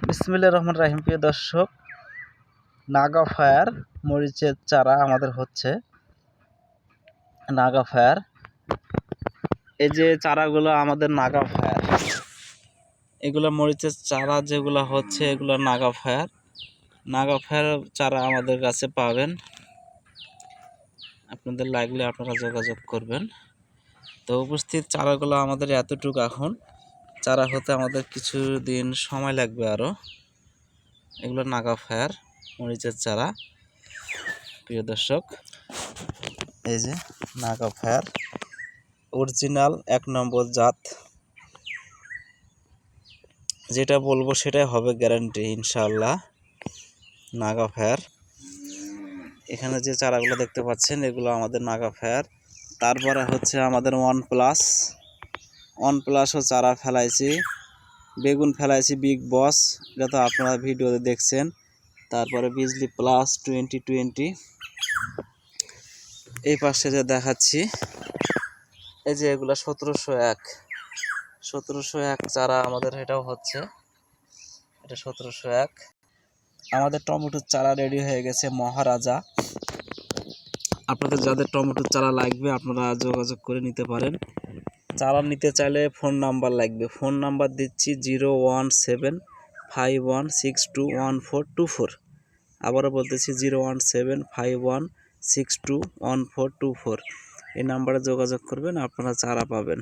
বিসমিল্লাহির রহমানির রহিম। প্রিয় দর্শক, নাগা ফায়ার মরিচের চারা আমাদের হচ্ছে। নাগা ফায়ার, এই যে চারাগুলো আমাদের নাগা ফায়ার, এগুলো মরিচের চারা যেগুলো হচ্ছে এগুলো নাগা ফায়ার। নাগা ফায়ার চারা আমাদের কাছে পাবেন, আপনাদের লাগলে আপনারা যোগাযোগ করবেন। তো উপস্থিত চারাগুলো আমাদের এতটুকু, এখন চারা হতে আমাদের কিছু দিন সময় লাগবে আরও। এগুলো নাগা ফায়ার মরিচের চারা। প্রিয় দর্শক, এই যে নাগা ফায়ার অরিজিনাল 1 নম্বর জাত, যেটা বলবো সেটাই হবে গ্যারান্টি ইনশাআল্লাহ। নাগা ফায়ার, এখানে যে চারাগুলো দেখতে পাচ্ছেন এগুলো আমাদের নাগা ফায়ার। তারপরে হচ্ছে আমাদের ওয়ান প্লাসও চারা ফেলাইছি, বেগুন ফেলাইছি বিগ বস, এটা তো আপনারা ভিডিওতে দেখছেন। তারপরে বিজলি প্লাস 2020, এই পাশে যে দেখাচ্ছি এই যে এগুলো 1701 চারা আমাদের, এটাও হচ্ছে, এটা 1701। আমাদের টমেটোর চারা রেডি হয়ে গেছে মহারাজা। আপনাদের যাদের টমেটোর চারা লাগবে আপনারা যোগাযোগ করে নিতে পারেন। চারা নিতে চাইলে ফোন নাম্বার লাগবে, ফোন নাম্বার দিচ্ছি 01751621424। আবারও বলতেছি 01751621424। এই নাম্বারে যোগাযোগ করবেন, আপনারা চারা পাবেন।